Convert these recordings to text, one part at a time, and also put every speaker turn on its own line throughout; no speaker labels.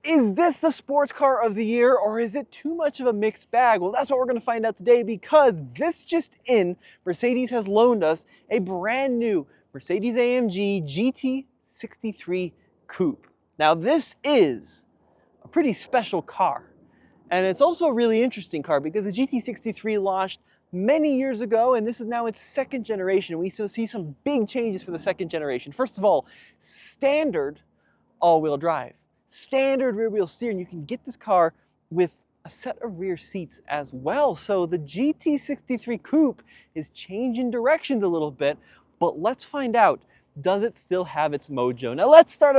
Is this the sports car of the year, or is it too much of a mixed bag? Well, that's what we're going to find out today, because this just in, Mercedes has loaned us a brand new Mercedes-AMG GT63 Coupe. Now, this is a pretty special car, and it's also a really interesting car because the GT63 launched many years ago, and this is now its second generation. We still see some big changes for the second generation. First of all, standard all-wheel drive. Standard rear wheel steering. You can get this car with a set of rear seats as well. So the GT63 Coupe is changing directions a little bit, but let's find out, does it still have its mojo? Now let's start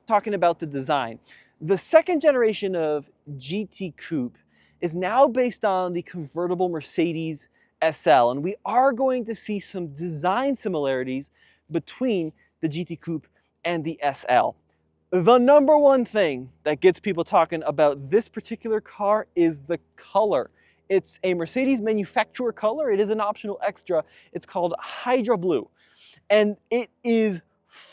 talking about the design. The second generation of GT Coupe is now based on the convertible Mercedes SL, and we are going to see some design similarities between the GT Coupe and the SL. The number one thing that gets people talking about this particular car is the color. It's a Mercedes manufacturer color. It is an optional extra. It's called Hydra Blue, and it is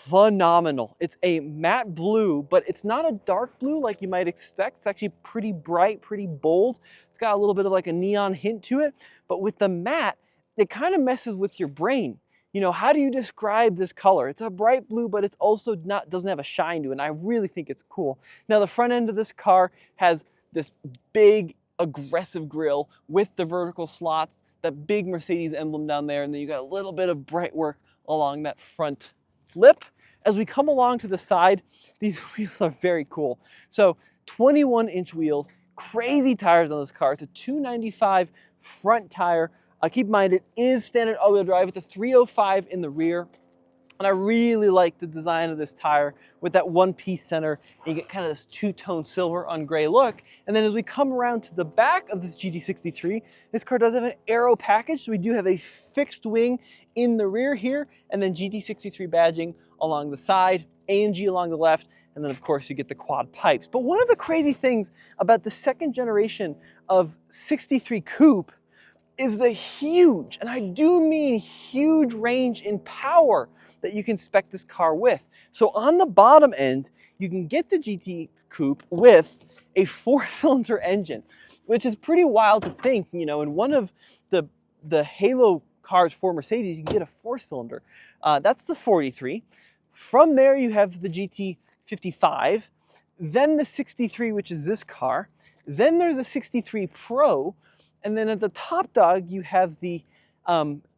phenomenal. It's a matte blue, but it's not a dark blue like you might expect. It's actually pretty bright, pretty bold. It's got a little bit of like a neon hint to it, but with the matte, it kind of messes with your brain. You know, how do you describe this color? It's a bright blue, but it's also doesn't have a shine to it, and I really think it's cool. Now, the front end of this car has this big, aggressive grille with the vertical slots, that big Mercedes emblem down there, and then you got a little bit of bright work along that front lip. As we come along to the side, these wheels are very cool. So 21-inch wheels, crazy tires on this car. It's a 295 front tire. Keep in mind, it is standard all-wheel drive. It's a 305 in the rear. And I really like the design of this tire with that one-piece center. And you get kind of this two-tone silver on gray look. And then as we come around to the back of this GT63, this car does have an aero package. So we do have a fixed wing in the rear here, and then GT63 badging along the side, AMG along the left, and then of course you get the quad pipes. But one of the crazy things about the second generation of 63 Coupe is the huge, and I do mean huge, range in power that you can spec this car with. So on the bottom end, you can get the GT Coupe with a 4-cylinder engine, which is pretty wild to think. You know, in one of the Halo cars for Mercedes, you can get a 4-cylinder. That's the 43. From there, you have the GT55, then the 63, which is this car. Then there's a 63 Pro, and then at the top dog, you have the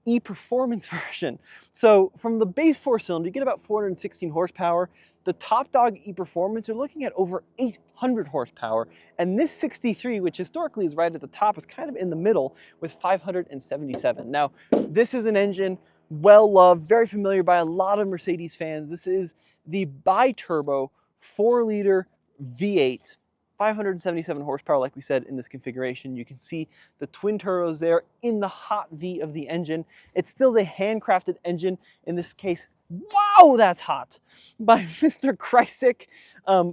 E-Performance version. So from the base 4-cylinder, you get about 416 horsepower. The top dog E-Performance, you're looking at over 800 horsepower. And this 63, which historically is right at the top, is kind of in the middle with 577. Now, this is an engine well-loved, very familiar by a lot of Mercedes fans. This is the bi-turbo 4-liter V8. 577 horsepower, like we said, in this configuration. You can see the twin turbos there in the hot V of the engine. It's still a handcrafted engine. In this case, wow, that's hot, by Mr. Kreisig,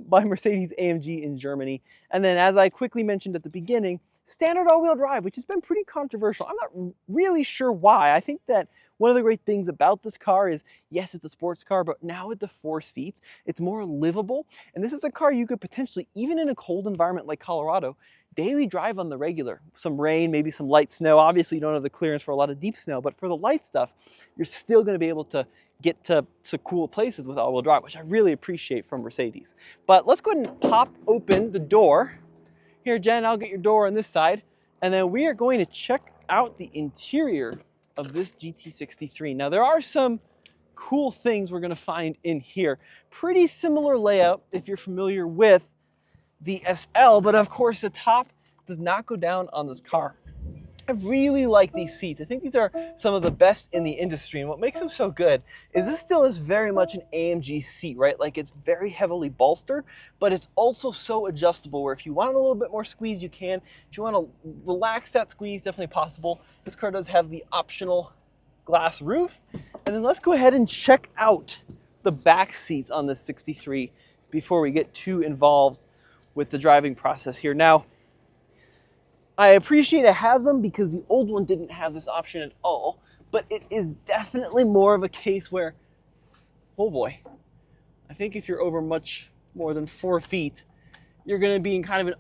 by Mercedes-AMG in Germany. And then, as I quickly mentioned at the beginning, standard all-wheel drive, which has been pretty controversial. I'm not really sure why. I think that one of the great things about this car is, yes, it's a sports car, but now with the 4 seats, it's more livable. And this is a car you could potentially, even in a cold environment like Colorado, daily drive on the regular. Some rain, maybe some light snow. Obviously, you don't have the clearance for a lot of deep snow, but for the light stuff, you're still going to be able to get to some cool places with all-wheel drive, which I really appreciate from Mercedes. But let's go ahead and pop open the door. Here, Jen, I'll get your door on this side, and then we are going to check out the interior of this GT63. Now, there are some cool things we're going to find in here. Pretty similar layout if you're familiar with the SL, but of course the top does not go down on this car. I really like these seats. I think these are some of the best in the industry, and what makes them so good is this still is very much an AMG seat, right? Like, it's very heavily bolstered, but it's also so adjustable where if you want a little bit more squeeze, you can. If you want to relax that squeeze, definitely possible. This car does have the optional glass roof. And then let's go ahead and check out the back seats on this 63 before we get too involved with the driving process here. Now, I appreciate it has them because the old one didn't have this option at all, but it is definitely more of a case where, oh boy, I think if you're over much more than 4 feet, you're going to be in kind of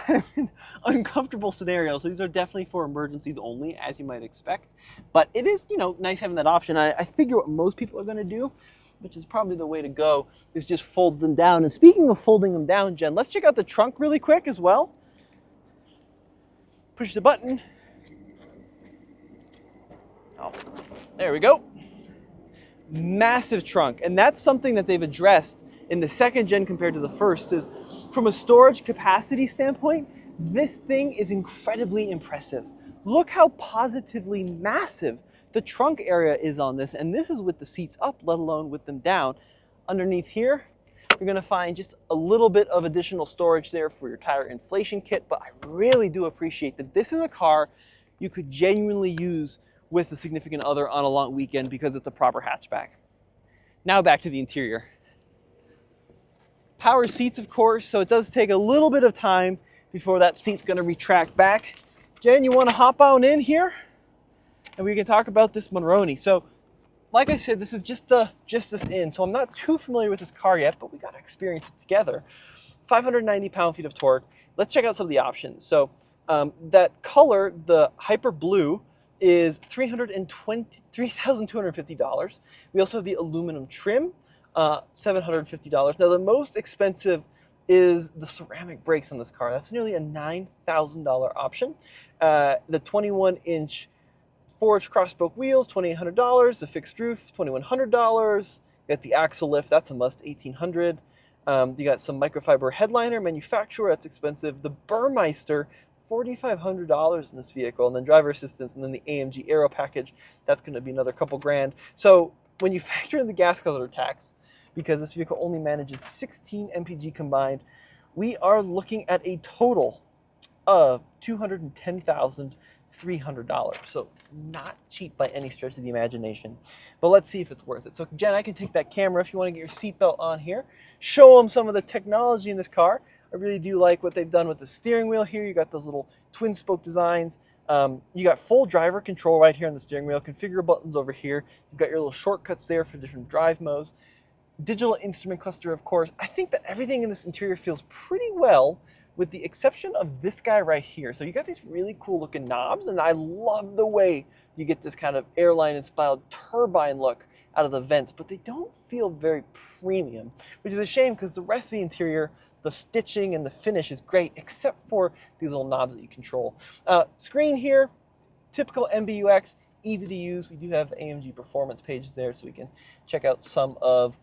an uncomfortable scenario. So these are definitely for emergencies only, as you might expect. But it is, you know, nice having that option. I figure what most people are going to do, which is probably the way to go, is just fold them down. And speaking of folding them down, Jen, let's check out the trunk really quick as well. Push the button. Oh, there we go. Massive trunk. And that's something that they've addressed in the second gen compared to the first. Is from a storage capacity standpoint, this thing is incredibly impressive. Look how positively massive the trunk area is on this, and this is with the seats up, let alone with them down. Underneath here, you're going to find just a little bit of additional storage there for your tire inflation kit, but I really do appreciate that this is a car you could genuinely use with a significant other on a long weekend because it's a proper hatchback. Now back to the interior. Power seats, of course, so it does take a little bit of time before that seat's going to retract back. Jen, you want to hop on in here? And we can talk about this Monroney. So, like I said, this is just this in, so I'm not too familiar with this car yet, but we got to experience it together. 590 pound-feet of torque. Let's check out some of the options. So, that color, the Hyper Blue, is $3,250. We also have the aluminum trim, $750. Now, the most expensive is the ceramic brakes on this car. That's nearly a $9,000 option. The 21-inch forged cross-spoke wheels, $2,800. The fixed roof, $2,100. You got the axle lift, that's a must, $1,800. You got some microfiber headliner, manufacturer, that's expensive. The Burmeister, $4,500 in this vehicle, and then driver assistance, and then the AMG Aero package, that's going to be another couple grand. So when you factor in the gas guzzler tax, because this vehicle only manages 16 mpg combined, we are looking at a total of $210,300. So not cheap by any stretch of the imagination, but let's see if it's worth it. So Jen, I can take that camera if you want to get your seatbelt on here, show them some of the technology in this car. I really do like what they've done with the steering wheel here. You got those little twin spoke designs. You got full driver control right here on the steering wheel, configure buttons over here. You've got your little shortcuts there for different drive modes. Digital instrument cluster, of course. I think that everything in this interior feels pretty well, with the exception of this guy right here. So you got these really cool looking knobs, and I love the way you get this kind of airline-inspired turbine look out of the vents, but they don't feel very premium, which is a shame because the rest of the interior, the stitching and the finish is great, except for these little knobs that you control. Screen here, typical MBUX, easy to use. We do have AMG performance pages there, so we can check out some of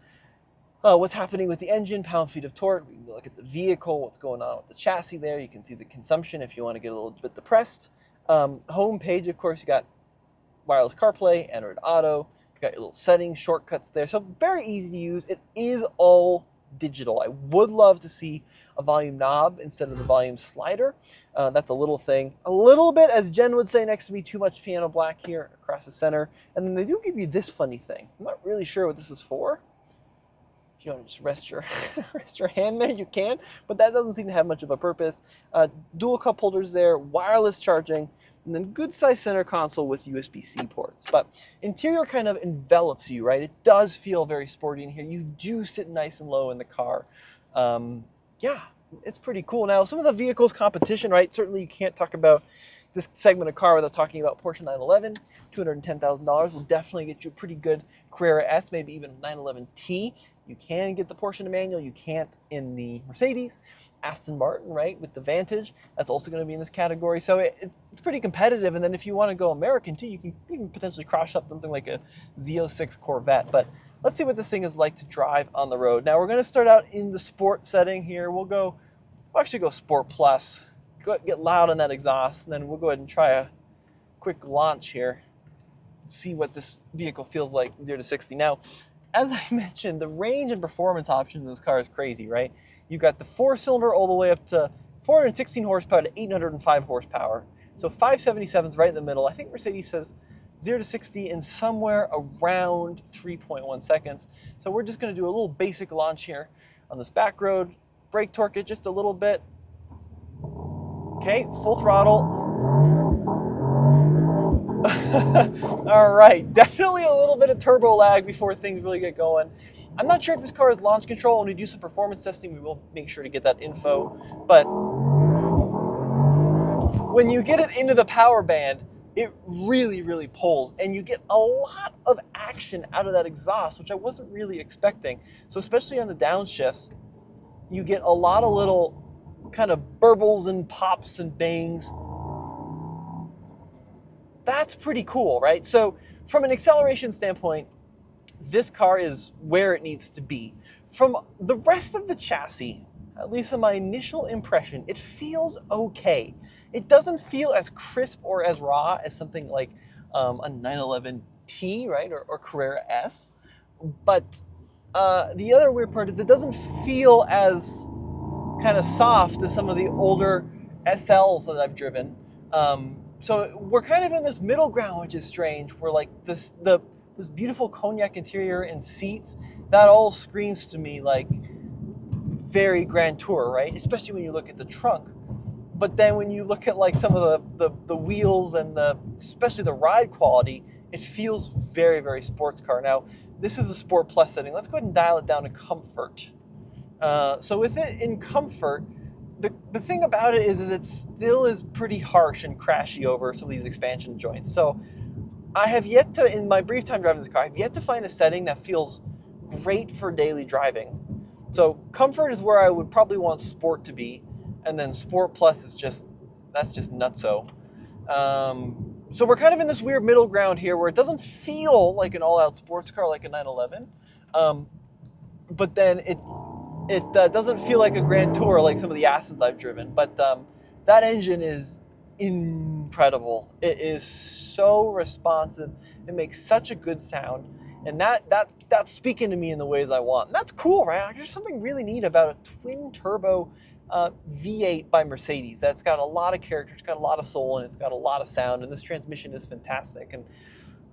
what's happening with the engine, pound-feet of torque. We can look at the vehicle, what's going on with the chassis there. You can see the consumption if you want to get a little bit depressed. Home page, of course, you got wireless CarPlay, Android Auto. You got your little settings, shortcuts there. So very easy to use. It is all digital. I would love to see a volume knob instead of the volume slider. That's a little thing. A little bit, as Jen would say next to me, too much piano black here across the center. And then they do give you this funny thing. I'm not really sure what this is for. If you want to just rest your hand there, you can, but that doesn't seem to have much of a purpose. Dual cup holders there, wireless charging, and then good sized center console with USB-C ports. But interior kind of envelops you, right? It does feel very sporty in here. You do sit nice and low in the car. Yeah, it's pretty cool. Now, some of the vehicles competition, right? Certainly you can't talk about this segment of car without talking about Porsche 911. $210,000 will definitely get you a pretty good Carrera S, maybe even 911T. You can get the Porsche in the manual, you can't in the Mercedes. Aston Martin, right, with the Vantage, that's also going to be in this category. So it's pretty competitive. And then if you want to go American too, you can even potentially cross up something like a Z06 Corvette. But let's see what this thing is like to drive on the road. Now we're going to start out in the sport setting here. We'll actually go Sport Plus. Get loud on that exhaust, and then we'll go ahead and try a quick launch here. See what this vehicle feels like 0 to 60. Now, as I mentioned, the range and performance options in this car is crazy, right? You've got the 4-cylinder all the way up to 416 horsepower to 805 horsepower. So 577 is right in the middle. I think Mercedes says 0 to 60 in somewhere around 3.1 seconds. So we're just going to do a little basic launch here on this back road. Brake torque it just a little bit. Okay, full throttle. All right, definitely a little bit of turbo lag before things really get going. I'm not sure if this car has launch control. When we do some performance testing, we will make sure to get that info. But when you get it into the power band, it really, really pulls, and you get a lot of action out of that exhaust, which I wasn't really expecting. So especially on the downshifts, you get a lot of little kind of burbles and pops and bangs. That's pretty cool, right? So from an acceleration standpoint, this car is where it needs to be. From the rest of the chassis, at least in my initial impression, it feels okay. It doesn't feel as crisp or as raw as something like a 911T, right, or Carrera S. But the other weird part is it doesn't feel as kind of soft as some of the older SLs that I've driven. So we're kind of in this middle ground, which is strange. We're like this beautiful cognac interior and seats, that all screams to me like very Grand Tour, right? Especially when you look at the trunk. But then when you look at like some of the wheels and especially the ride quality, it feels very, very sports car. Now, this is a Sport Plus setting. Let's go ahead and dial it down to comfort. So with it in comfort, the thing about it is it still is pretty harsh and crashy over some of these expansion joints. So I have yet to, in my brief time driving this car, I've yet to find a setting that feels great for daily driving. So comfort is where I would probably want sport to be, and then Sport Plus is that's just nutso. So we're kind of in this weird middle ground here where it doesn't feel like an all-out sports car like a 911, but then it doesn't feel like a Grand Tour like some of the Astons I've driven. But that engine is incredible. It is so responsive. It makes such a good sound, and that's speaking to me in the ways I want. And that's cool, right? There's something really neat about a twin turbo V8 by Mercedes. That's got a lot of character, it's got a lot of soul, and it's got a lot of sound. And this transmission is fantastic. And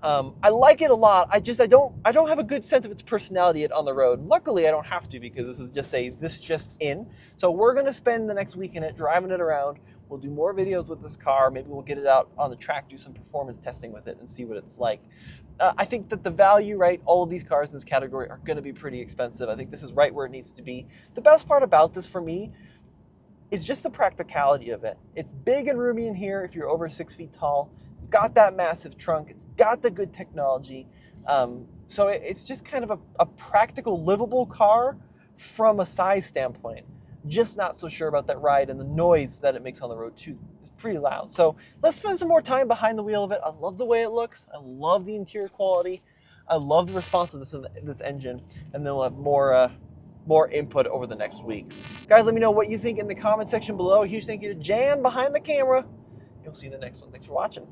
I like it a lot. I don't have a good sense of its personality yet on the road. Luckily, I don't have to, because this is just in. So we're gonna spend the next week in it, driving it around. We'll do more videos with this car. Maybe we'll get it out on the track, do some performance testing with it, and see what it's like. I think that the value, right, all of these cars in this category are gonna be pretty expensive. I think this is right where it needs to be. The best part about this for me is just the practicality of it. It's big and roomy in here if you're over 6 feet tall. It's got that massive trunk. It's got the good technology. So it's just kind of a practical, livable car from a size standpoint. Just not so sure about that ride, and the noise that it makes on the road too is pretty loud. So let's spend some more time behind the wheel of it. I love the way it looks. I love the interior quality. I love the responsiveness of this engine. And then we'll have more input over the next week. Guys, let me know what you think in the comment section below. A huge thank you to Jan behind the camera. You'll see you in the next one. Thanks for watching.